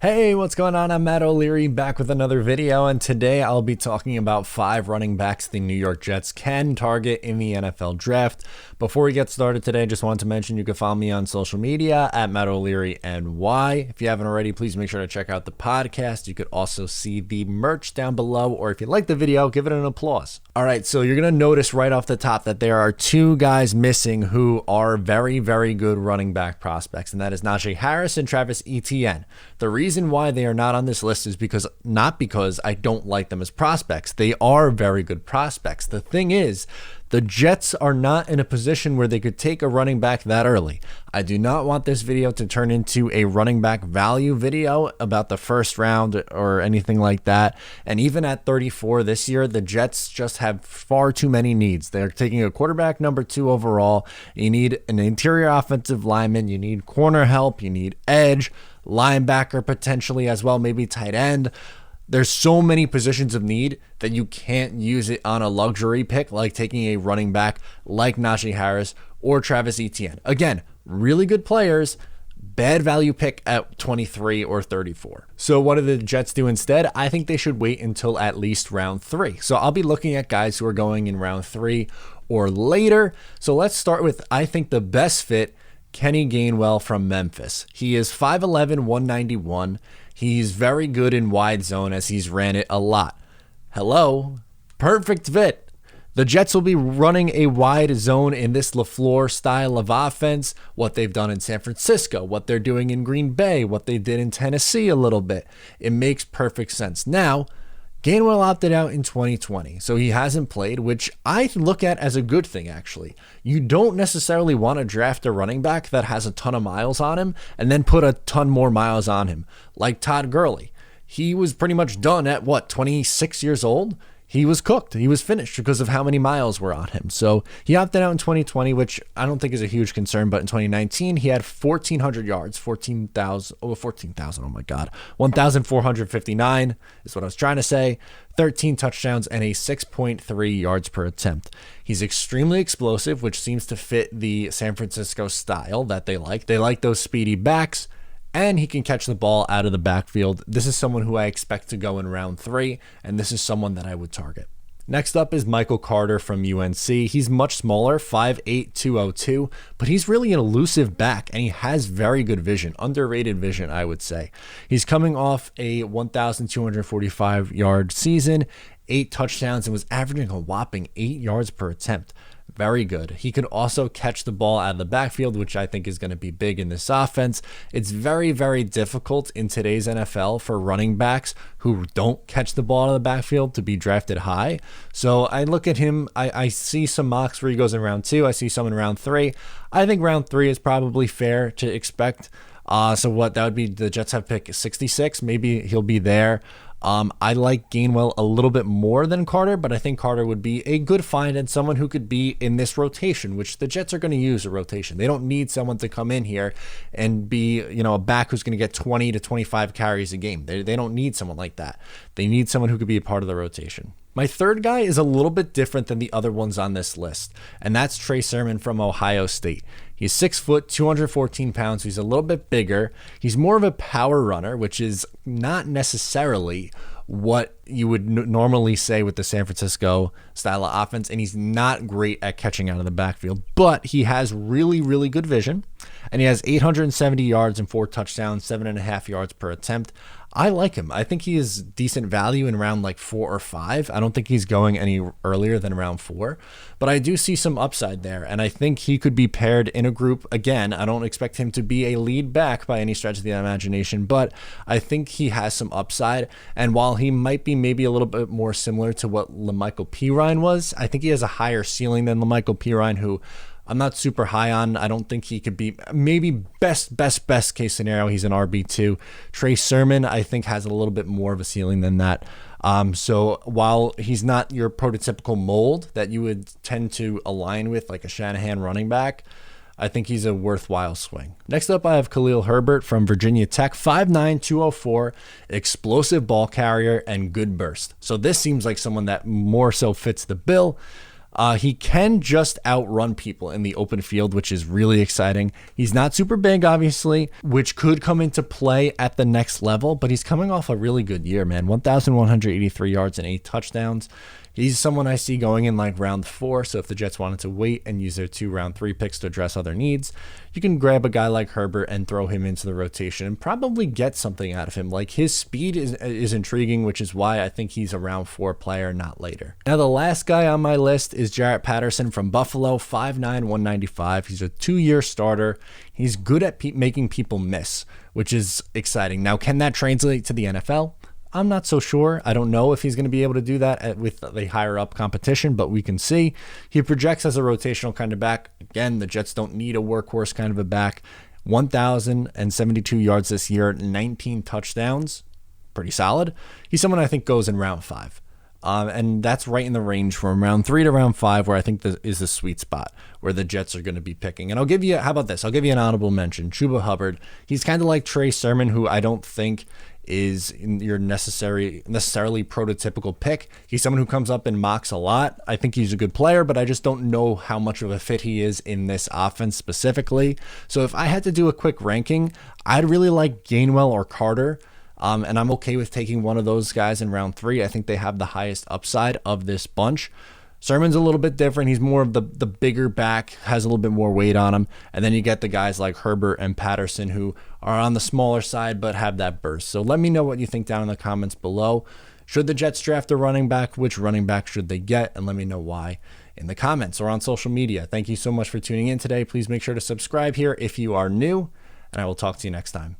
Hey, what's going on? I'm Matt O'Leary back with another video, and today I'll be talking about 5 running backs the New York Jets can target in the NFL draft. Before we get started today, I just wanted to mention you can follow me on social media at Matt O'Leary NY. If you haven't already, please make sure to check out the podcast. You could also see the merch down below, or if you like the video, give it an applause. All right, so you're going to notice right off the top that there are 2 guys missing who are very, very good running back prospects, and that is Najee Harris and Travis Etienne. The reason why they are not on this list is not because I don't like them as prospects. They are very good prospects. The thing is, the Jets are not in a position where they could take a running back that early. I do not want this video to turn into a running back value video about the first round or anything like that. And even at 34 this year, the Jets just have far too many needs. They're taking a quarterback number 2 overall. You need an interior offensive lineman. You need corner help. You need edge, linebacker potentially as well, maybe tight end. There's so many positions of need that you can't use it on a luxury pick like taking a running back like Najee Harris or Travis Etienne. Again, really good players, bad value pick at 23 or 34. So what do the Jets do instead? I think they should wait until at least round 3. So I'll be looking at guys who are going in round 3 or later. So let's start with, I think, the best fit, Kenny Gainwell from Memphis. He is 5'11", 191. He's very good in wide zone as he's ran it a lot. Hello, perfect fit. The Jets will be running a wide zone in this LaFleur style of offense, what they've done in San Francisco, what they're doing in Green Bay, what they did in Tennessee a little bit. It makes perfect sense. Now, Gainwell opted out in 2020, so he hasn't played, which I look at as a good thing, actually. You don't necessarily want to draft a running back that has a ton of miles on him and then put a ton more miles on him, like Todd Gurley. He was pretty much done at, 26 years old? He was cooked. He was finished because of how many miles were on him. So he opted out in 2020, which I don't think is a huge concern. But in 2019, he had 1,400 yards, 14,000, oh my God, 1,459 is what I was trying to say, 13 touchdowns, and a 6.3 yards per attempt. He's extremely explosive, which seems to fit the San Francisco style that they like. They like those speedy backs. And he can catch the ball out of the backfield. This is someone who I expect to go in round 3, and this is someone that I would target. Next up is Michael Carter from UNC. He's much smaller, 5'8", 202, but he's really an elusive back, and he has very good vision, underrated vision, I would say. He's coming off a 1,245-yard season, 8 touchdowns, and was averaging a whopping 8 yards per attempt. Very good. He could also catch the ball out of the backfield, which I think is going to be big in this offense. It's very, very difficult in today's NFL for running backs who don't catch the ball out of the backfield to be drafted high. So I look at him. I see some mocks where he goes in round 2. I see some in round 3. I think round 3 is probably fair to expect. So what that would be, the Jets have pick 66. Maybe he'll be there. I like Gainwell a little bit more than Carter, but I think Carter would be a good find and someone who could be in this rotation, which the Jets are going to use a rotation. They don't need someone to come in here and be, a back who's going to get 20 to 25 carries a game. They don't need someone like that. They need someone who could be a part of the rotation. My third guy is a little bit different than the other ones on this list, and that's Trey Sermon from Ohio State. He's 6 foot, 214 pounds. He's a little bit bigger. He's more of a power runner, which is not necessarily what you would normally say with the San Francisco style of offense, and he's not great at catching out of the backfield, but he has really, really good vision, and he has 870 yards and 4 touchdowns, 7.5 yards per attempt. I like him. I think he is decent value in round 4 or 5. I don't think he's going any earlier than round 4, but I do see some upside there, and I think he could be paired in a group. Again, I don't expect him to be a lead back by any stretch of the imagination, but I think he has some upside, and while he might be maybe a little bit more similar to what La'Mical Pirine was, I think he has a higher ceiling than La'Mical Pirine, who I'm not super high on. I don't think he could be, maybe best case scenario, he's an RB2. Trey Sermon, I think, has a little bit more of a ceiling than that. So while he's not your prototypical mold that you would tend to align with, like a Shanahan running back, I think he's a worthwhile swing. Next up, I have Kahlil Herbert from Virginia Tech, 5'9", 204, explosive ball carrier, and good burst. So this seems like someone that more so fits the bill. He can just outrun people in the open field, which is really exciting. He's not super big, obviously, which could come into play at the next level, but he's coming off a really good year, man. 1,183 yards and 8 touchdowns. He's someone I see going in like round 4, so if the Jets wanted to wait and use their 2 round 3 picks to address other needs, you can grab a guy like Herbert and throw him into the rotation and probably get something out of him. Like, his speed is intriguing, which is why I think he's a round 4 player, not later. Now, the last guy on my list is Jarrett Patterson from Buffalo, 5'9", 195. He's a 2-year starter. He's good at making people miss, which is exciting. Now, can that translate to the NFL? I'm not so sure. I don't know if he's going to be able to do that with the higher up competition, but we can see. He projects as a rotational kind of back. Again, the Jets don't need a workhorse kind of a back. 1,072 yards this year, 19 touchdowns. Pretty solid. He's someone I think goes in round 5. And that's right in the range from round 3 to round 5, where I think is the sweet spot where the Jets are going to be picking. And I'll give you, how about this? I'll give you an honorable mention. Kahlil Herbert. He's kind of like Trey Sermon, who I don't think is your necessarily prototypical pick. He's someone who comes up in mocks a lot. I think he's a good player, but I just don't know how much of a fit he is in this offense specifically. So if I had to do a quick ranking, I'd really like Gainwell or Carter. And I'm okay with taking one of those guys in round 3. I think they have the highest upside of this bunch. Sermon's a little bit different. He's more of the bigger back, has a little bit more weight on him. And then you get the guys like Herbert and Patterson, who are on the smaller side but have that burst. So let me know what you think down in the comments below. Should the Jets draft a running back? Which running back should they get? And let me know why in the comments or on social media. Thank you so much for tuning in today. Please make sure to subscribe here if you are new, and I will talk to you next time.